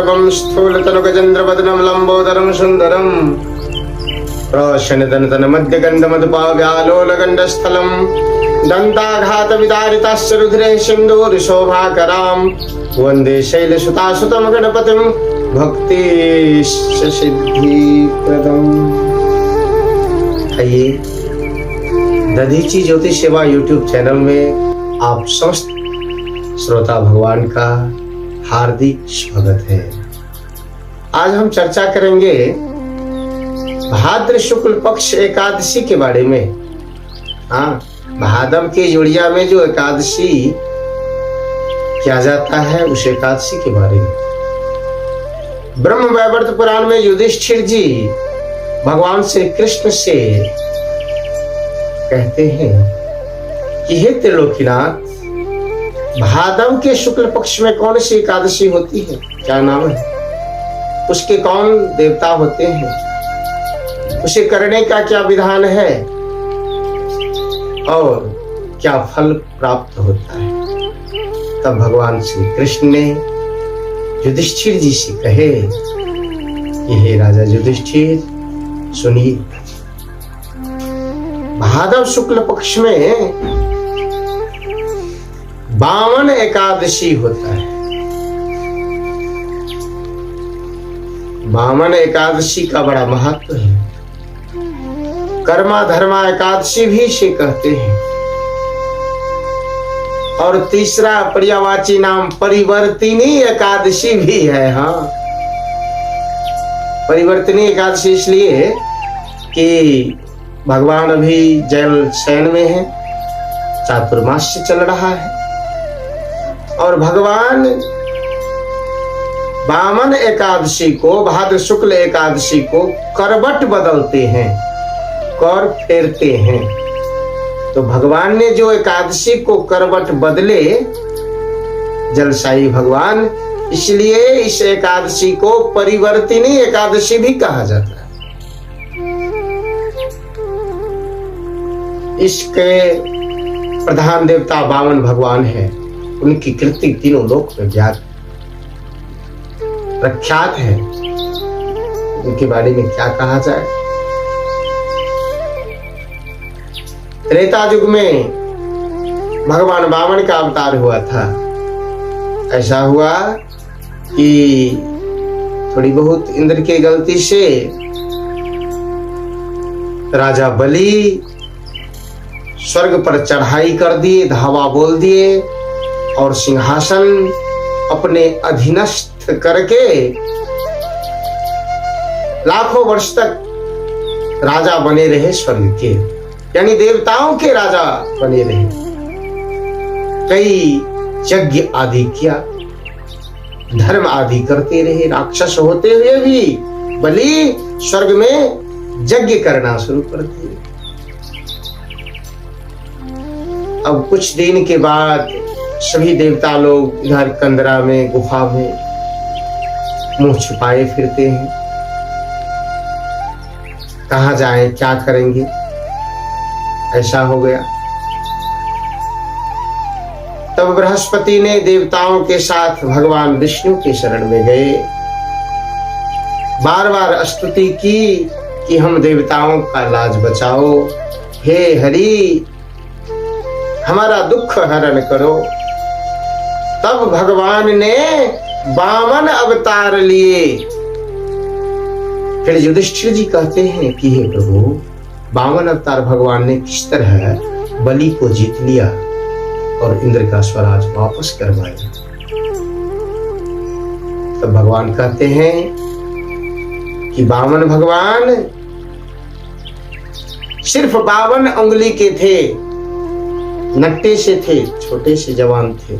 कांचनानगौस्थिभं स्थूलतनुगजेन्द्रवदनं लम्बोदरं सुन्दरं रोशनदनतनमध्यगण्डमधुपाव्यालोलगण्डस्थलं दन्ताघातविदारिताश्च रुधिरे सिन्दूरशोभाकरां वन्दे शैलसुतासुतं गणपतिं भक्तिसिद्धिप्रदम्। आइए दधीची ज्योतिष सेवा यूट्यूब चैनल में आप समस्त श्रोता भगवान का हार्दिक स्वागत है। आज हम चर्चा करेंगे भाद्र शुक्ल पक्ष एकादशी के बारे में। भादव के जोड़िया में जो एकादशी किया जाता है उस एकादशी के बारे में। ब्रह्म वैवर्त पुराण में युधिष्ठिर जी भगवान श्री कृष्ण से कहते हैं कि हे त्रिलोकीनाथ, भादव के शुक्ल पक्ष में कौन सी एकादशी होती है, क्या नाम है, उसके कौन देवता होते हैं, उसे करने का क्या विधान है और क्या फल प्राप्त होता है। तब भगवान श्री कृष्ण ने युधिष्ठिर जी से कहे कि हे राजा युधिष्ठिर सुनिए, भादव शुक्ल पक्ष में बामन एकादशी होता है। बामन एकादशी का बड़ा महत्व है। कर्मा धर्मा एकादशी भी इसे कहते हैं। और तीसरा पर्यायवाची नाम परिवर्तिनी एकादशी भी है। हाँ, परिवर्तिनी एकादशी इसलिए कि भगवान अभी जल शयन में है, चातुर्मास्य चल रहा है और भगवान बामन एकादशी को, भाद्र शुक्ल एकादशी को करवट बदलते हैं, कर फेरते हैं। तो भगवान ने जो एकादशी को करवट बदले, जलशाही भगवान, इसलिए इस एकादशी को परिवर्तिनी एकादशी भी कहा जाता है। इसके प्रधान देवता बामन भगवान है। उनकी कृति तीनों लोक में ज्ञात प्रख्यात है। उनके बारे में क्या कहा जाए। त्रेता युग में भगवान वामन का अवतार हुआ था। ऐसा हुआ कि थोड़ी बहुत इंद्र की गलती से राजा बलि स्वर्ग पर चढ़ाई कर दिए, धावा बोल दिए और सिंहासन अपने अधीनस्थ करके लाखों वर्ष तक राजा बने रहे स्वर्ग के, यानी देवताओं के राजा बने रहे। कई यज्ञ आदि किया, धर्म आदि करते रहे। राक्षस होते हुए भी बलि स्वर्ग में यज्ञ करना शुरू कर दिए। अब कुछ दिन के बाद सभी देवता लोग इधर कंदरा में, गुफा में मुंह छुपाए फिरते हैं। कहाँ जाएं, क्या करेंगे, ऐसा हो गया। तब बृहस्पति ने देवताओं के साथ भगवान विष्णु के शरण में गए। बार बार स्तुति की कि हम देवताओं का लाज बचाओ, हे हरि हमारा दुख हरण करो। तब भगवान ने वामन अवतार लिए। फिर युधिष्ठिर जी कहते हैं कि हे प्रभु, वामन अवतार भगवान ने किस तरह बलि को जीत लिया और इंद्र का स्वराज वापस करवाया। तब भगवान कहते हैं कि वामन भगवान सिर्फ 52 उंगली के थे, नट्टे से थे, छोटे से जवान थे।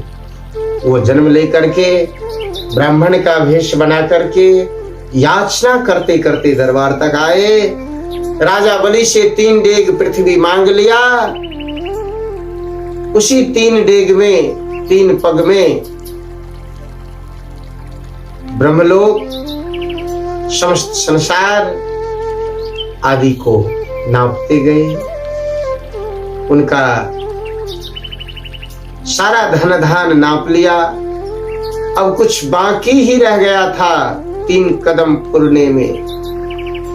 वो जन्म लेकर के ब्राह्मण का वेश बना करके याचना करते करते दरबार तक आए। राजा बलि से 3 डेग पृथ्वी मांग लिया। उसी 3 डेग में, 3 पग में ब्रह्मलोक, समस्त संसार आदि को नापते गए। उनका सारा धन धान नाप लिया अब कुछ बाकी ही रह गया था 3 कदम पुरने में।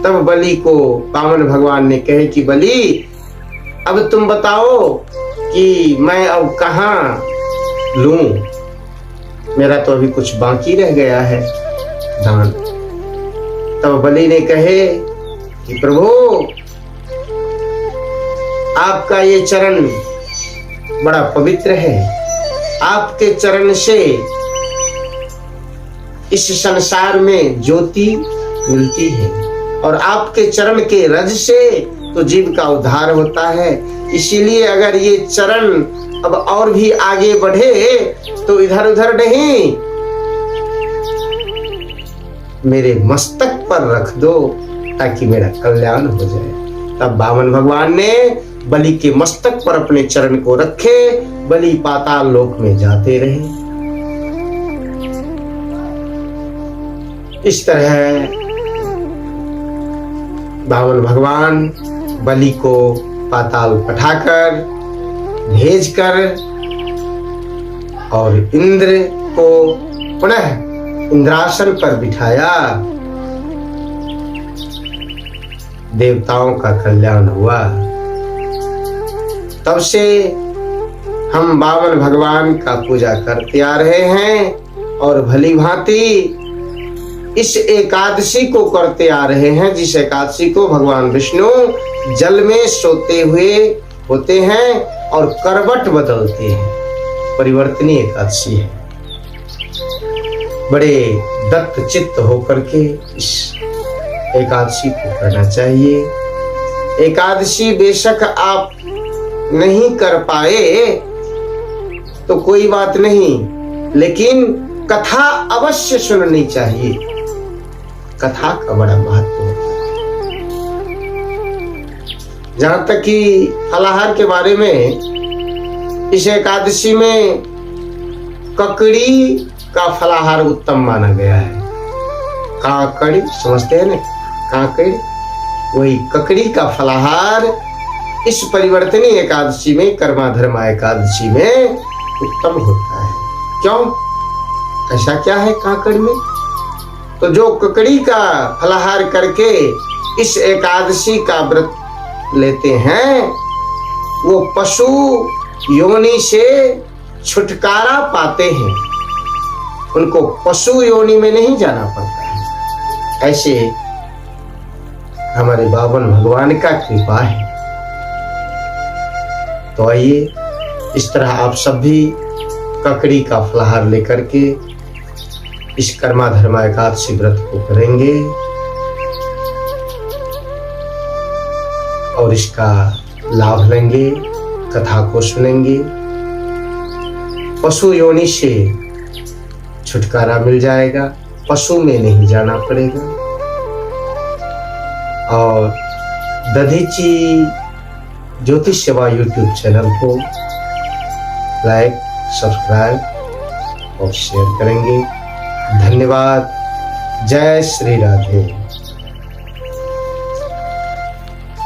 तब बलि को वामन भगवान ने कहे कि बलि, अब तुम बताओ कि मैं अब कहाँ लूं, मेरा तो अभी कुछ बाकी रह गया है दान। तब बलि ने कहे कि प्रभु, आपका ये चरण बड़ा पवित्र है, आपके चरण से इस संसार में ज्योति मिलती है और आपके चरण के रज से तो जीव का उद्धार होता है। इसीलिए अगर ये चरण अब और भी आगे बढ़े तो इधर उधर नहीं, मेरे मस्तक पर रख दो ताकि मेरा कल्याण हो जाए। तब वामन भगवान ने बलि के मस्तक पर अपने चरण को रखे। बलि पाताल लोक में जाते रहे। इस तरह वामन भगवान बलि को पाताल पठाकर भेजकर और इंद्र को पुनः इंद्रासन पर बिठाया। देवताओं का कल्याण हुआ। तब से हम वामन भगवान का पूजा करते आ रहे हैं और भली भांति इस एकादशी को करते आ रहे हैं, जिस एकादशी को भगवान विष्णु जल में सोते हुए होते हैं और करवट बदलते हैं। परिवर्तनीय एकादशी है। बड़े दत्त चित्त होकर के इस एकादशी को करना चाहिए। एकादशी बेशक आप नहीं कर पाए तो कोई बात नहीं, लेकिन कथा अवश्य सुननी चाहिए। कथा का बड़ा महत्व होता है। जहां तक कि फलाहार के बारे में, इस एकादशी में ककड़ी का फलाहार उत्तम माना गया है। काकड़ी समझते हैं ना, काकड़ी, वही ककड़ी का फलाहार इस परिवर्तनीय एकादशी में, कर्मा धर्मा एकादशी में उत्तम होता है। क्यों? ऐसा क्या है काकड़ में? तो जो ककड़ी का फलाहार करके इस एकादशी का व्रत लेते हैं, वो पशु योनि से छुटकारा पाते हैं। उनको पशु योनि में नहीं जाना पड़ता है। ऐसे हमारे वामन भगवान का कृपा है। तो आइए, इस तरह आप सब भी ककड़ी का फलाहार लेकर के इस कर्मा धर्मा एकादशी व्रत को करेंगे और इसका लाभ लेंगे, कथा को सुनेंगे। पशु योनि से छुटकारा मिल जाएगा, पशु में नहीं जाना पड़ेगा। और दधीची ज्योतिष सेवा यूट्यूब चैनल को लाइक, सब्सक्राइब और शेयर करेंगे। धन्यवाद। जय श्री राधे।